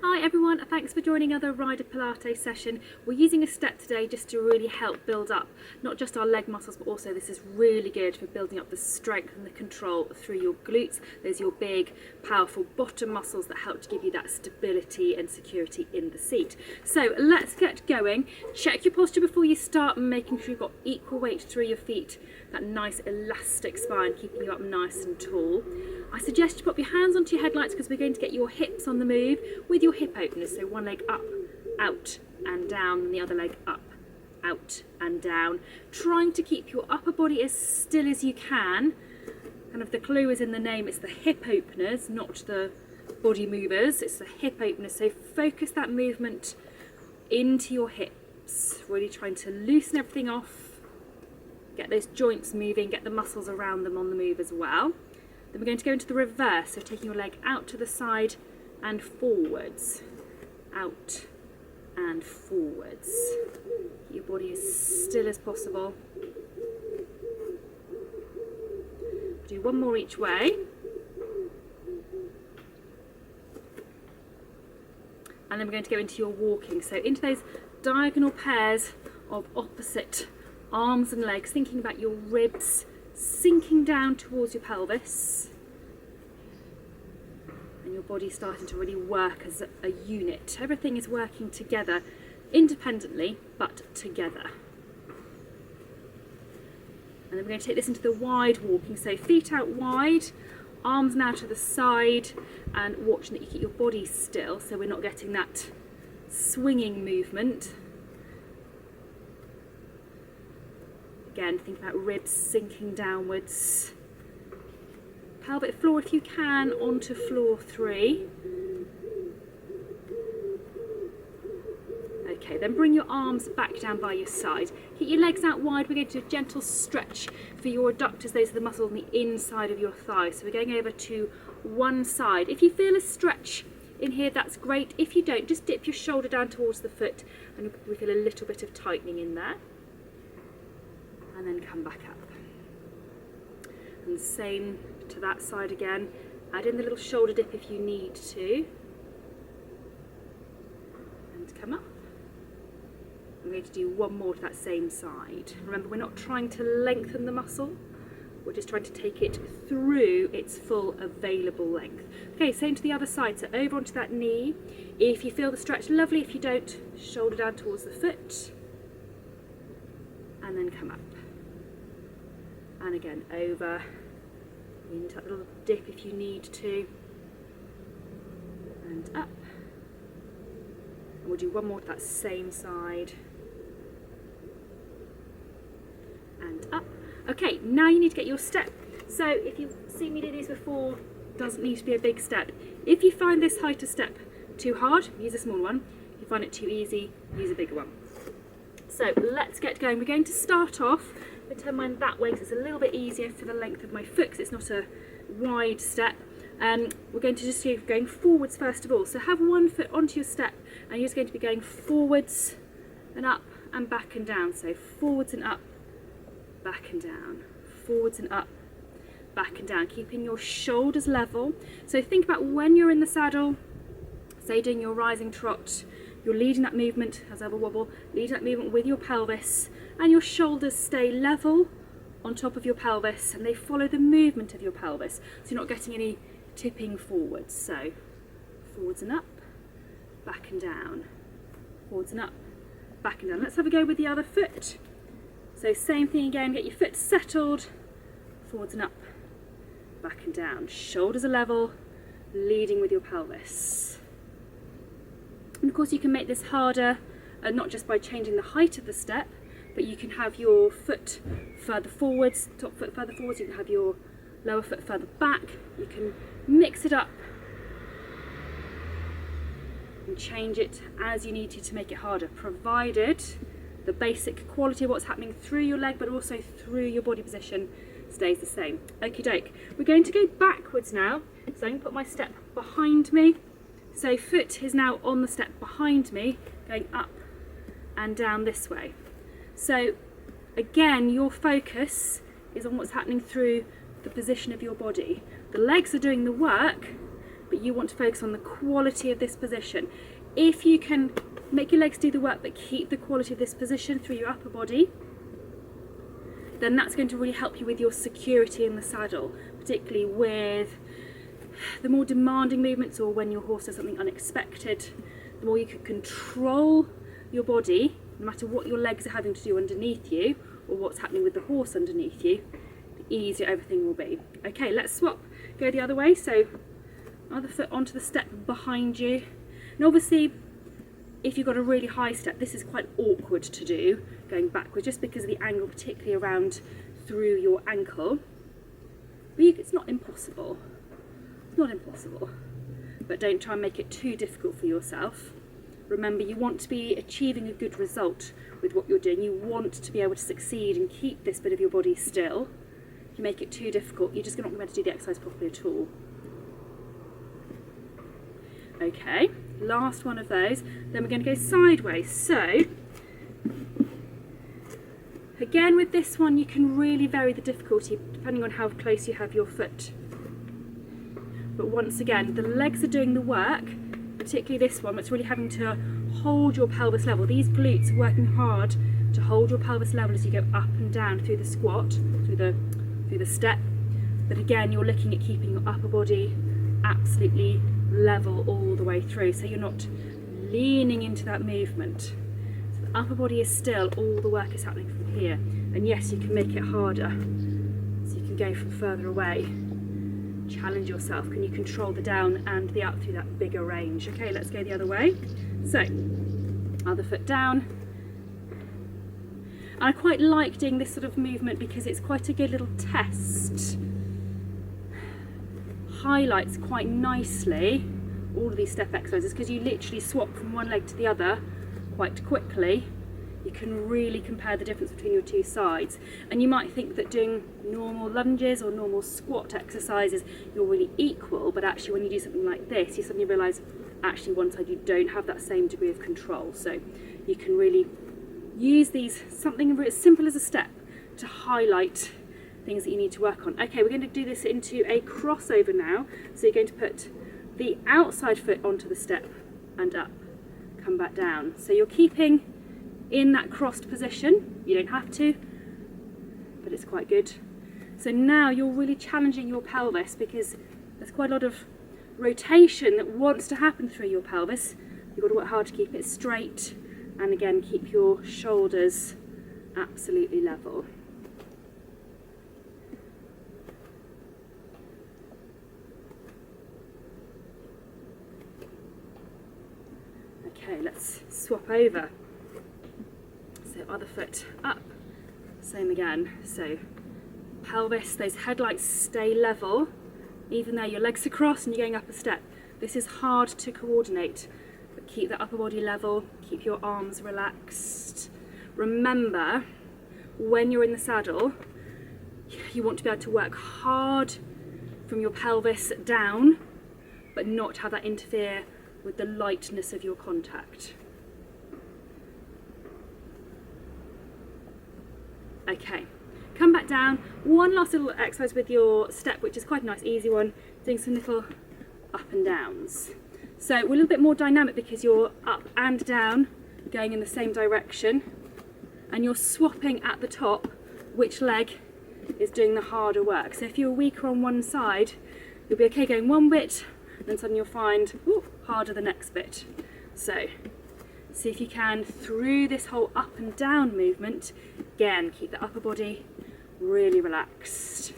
Hi everyone, thanks for joining another Rider Pilates session. We're using a step today just to really help build up not just our leg muscles, but also this is really good for building up the strength and the control through your glutes. There's your big powerful bottom muscles that help to give you that stability and security in the seat. So let's get going. Check your posture before you start, making sure you've got equal weight through your feet, that nice elastic spine keeping you up nice and tall. I suggest you pop your hands onto your headlights because we're going to get your hips on the move with your hip openers. So one leg up, out and down, and the other leg up, out and down. Trying to keep your upper body as still as you can. Kind of the clue is in the name, it's the hip openers, not the body movers. It's the hip openers. So focus that movement into your hips. Really trying to loosen everything off. Get those joints moving, get the muscles around them on the move as well. Then we're going to go into the reverse, so taking your leg out to the side and forwards, out and forwards. Keep your body as still as possible. Do one more each way. And then we're going to go into your walking, so into those diagonal pairs of opposite arms and legs, thinking about your ribs sinking down towards your pelvis and your body starting to really work as a unit. Everything is working together, independently but together. And then we're going to take this into the wide walking, so feet out wide, arms now to the side, and watching that you keep your body still so we're not getting that swinging movement. Again, think about ribs sinking downwards. Pelvic floor if you can, onto floor 3. Okay, then bring your arms back down by your side. Keep your legs out wide. We're going to do a gentle stretch for your adductors. Those are the muscles on the inside of your thighs. So we're going over to one side. If you feel a stretch in here, that's great. If you don't, just dip your shoulder down towards the foot and you'll probably feel a little bit of tightening in there. And then come back up. And same to that side again. Add in the little shoulder dip if you need to. And come up. I'm going to do one more to that same side. Remember, we're not trying to lengthen the muscle. We're just trying to take it through its full available length. Okay, same to the other side. So over onto that knee. If you feel the stretch, lovely. If you don't, shoulder down towards the foot. And then come up. And again, over into that little dip if you need to, and up. And we'll do one more to that same side, and up. Okay, now you need to get your step. So if you've seen me do these before, doesn't need to be a big step. If you find this height of step too hard, use a small one. If you find it too easy, use a bigger one. So let's get going. We're going to start off. I turn mine that way because it's a little bit easier for the length of my foot because it's not a wide step. We're going to just be going forwards first of all. So have one foot onto your step and you're just going to be going forwards and up and back and down. So forwards and up, back and down, forwards and up, back and down, keeping your shoulders level. So think about when you're in the saddle, say doing your rising trot, you're leading that movement as over wobble, leading that movement with your pelvis, and your shoulders stay level on top of your pelvis and they follow the movement of your pelvis. So you're not getting any tipping forwards. So forwards and up, back and down, forwards and up, back and down. Let's have a go with the other foot. So same thing again, get your foot settled, forwards and up, back and down. Shoulders are level, leading with your pelvis. And of course you can make this harder, not just by changing the height of the step, but you can have your foot further forwards, top foot further forwards, you can have your lower foot further back, you can mix it up and change it as you need to make it harder, provided the basic quality of what's happening through your leg but also through your body position stays the same. Okie doke. We're going to go backwards now, so I'm going to put my step behind me. So foot is now on the step behind me, going up and down this way. So again, your focus is on what's happening through the position of your body. The legs are doing the work, but you want to focus on the quality of this position. If you can make your legs do the work but keep the quality of this position through your upper body, then that's going to really help you with your security in the saddle, particularly with the more demanding movements or when your horse does something unexpected. The more you can control your body, no matter what your legs are having to do underneath you or what's happening with the horse underneath you, the easier everything will be. Okay, let's swap, go the other way. So other foot onto the step behind you. And obviously, if you've got a really high step, this is quite awkward to do, going backwards, just because of the angle, particularly around through your ankle. But it's not impossible. It's not impossible. But don't try and make it too difficult for yourself. Remember, you want to be achieving a good result with what you're doing. You want to be able to succeed and keep this bit of your body still. If you make it too difficult, you're just not going to be able to do the exercise properly at all. Okay, last one of those. Then we're going to go sideways. So, again with this one, you can really vary the difficulty depending on how close you have your foot. But once again, the legs are doing the work, particularly this one, it's really having to hold your pelvis level. These glutes are working hard to hold your pelvis level as you go up and down through the squat, through the step. But again, you're looking at keeping your upper body absolutely level all the way through, so you're not leaning into that movement. So the upper body is still, all the work is happening from here. And yes, you can make it harder, so you can go from further away. Challenge yourself. Can you control the down and the up through that bigger range? Okay, let's go the other way. So, other foot down. And I quite like doing this sort of movement because it's quite a good little test. Highlights quite nicely all of these step exercises because you literally swap from one leg to the other quite quickly. You can really compare the difference between your two sides, and you might think that doing normal lunges or normal squat exercises you're really equal, but actually when you do something like this you suddenly realise actually one side you don't have that same degree of control. So you can really use these, something as simple as a step, to highlight things that you need to work on. Okay, we're going to do this into a crossover now. So you're going to put the outside foot onto the step and up, come back down. So you're keeping in that crossed position. You don't have to, but it's quite good. So now you're really challenging your pelvis because there's quite a lot of rotation that wants to happen through your pelvis. You've got to work hard to keep it straight, and again, keep your shoulders absolutely level. Okay, let's swap over. So other foot up, same again. So pelvis, those headlights stay level, even though your legs are crossed and you're going up a step. This is hard to coordinate, but keep the upper body level, keep your arms relaxed. Remember, when you're in the saddle, you want to be able to work hard from your pelvis down, but not have that interfere with the lightness of your contact. Okay, come back down. One last little exercise with your step, which is quite a nice, easy one, doing some little up and downs. So we're a little bit more dynamic because you're up and down, going in the same direction, and you're swapping at the top which leg is doing the harder work. So if you're weaker on one side, you'll be okay going one bit, then suddenly you'll find harder the next bit. So see if you can, through this whole up and down movement, again, keep the upper body really relaxed.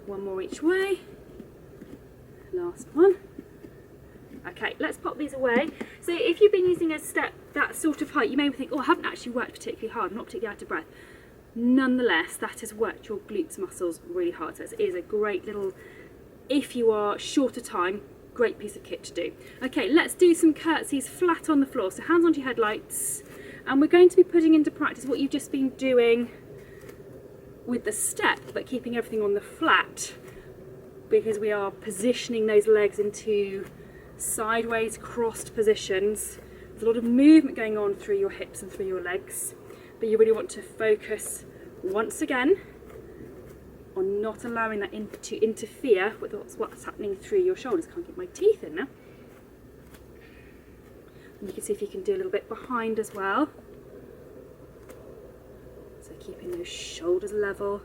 One more each way. Last one. Okay, let's pop these away. So if you've been using a step that sort of height, you may think, oh, I haven't actually worked particularly hard, I'm not particularly out of breath. Nonetheless, that has worked your glutes muscles really hard. So it is a great little, if you are short of time, great piece of kit to do. Okay, let's do some curtsies flat on the floor. So hands onto your headlights, and we're going to be putting into practice what you've just been doing with the step, but keeping everything on the flat, because we are positioning those legs into sideways crossed positions. There's a lot of movement going on through your hips and through your legs, but you really want to focus once again on not allowing that to interfere with what's happening through your shoulders. Can't get my teeth in now. And you can see if you can do a little bit behind as well. So keeping those shoulders level,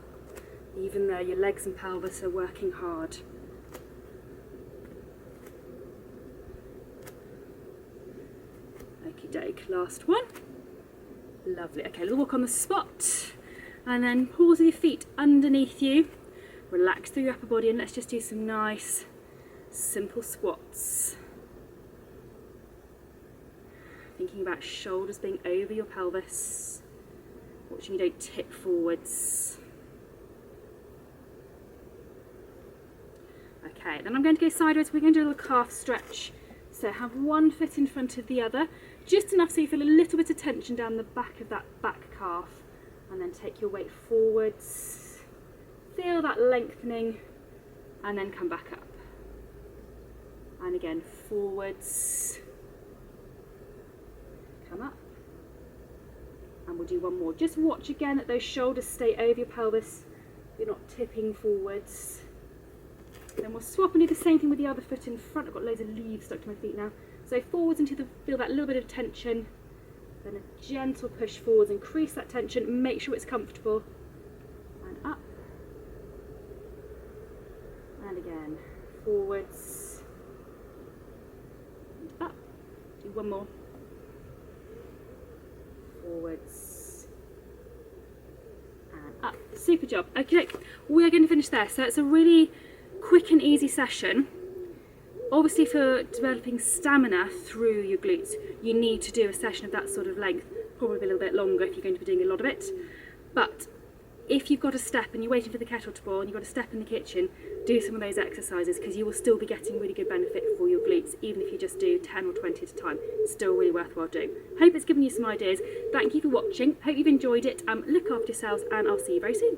even though your legs and pelvis are working hard. Okie doke, last one. Lovely. Okay, let's walk on the spot. And then pause with your feet underneath you. Relax through your upper body, and let's just do some nice, simple squats. Thinking about shoulders being over your pelvis. Watching you don't tip forwards. Okay, then I'm going to go sideways. We're going to do a little calf stretch. So have one foot in front of the other, just enough so you feel a little bit of tension down the back of that back calf. And then take your weight forwards. Feel that lengthening, and then come back up. And again, forwards. Come up. And we'll do one more. Just watch again that those shoulders stay over your pelvis. You're not tipping forwards. Then we'll swap and do the same thing with the other foot in front. I've got loads of leaves stuck to my feet now. So forwards until feel that little bit of tension. Then a gentle push forwards, increase that tension, make sure it's comfortable. And up. And again, forwards. And up. Do one more. Forwards. And up. Super job. Okay, we're going to finish there. So it's a really quick and easy session. Obviously for developing stamina through your glutes, you need to do a session of that sort of length, probably a little bit longer if you're going to be doing a lot of it. But if you've got a step and you're waiting for the kettle to boil and you've got a step in the kitchen, do some of those exercises because you will still be getting really good benefit for your glutes, even if you just do 10 or 20 at a time. It's still really worthwhile doing. Hope it's given you some ideas. Thank you for watching. Hope you've enjoyed it. Look after yourselves, and I'll see you very soon.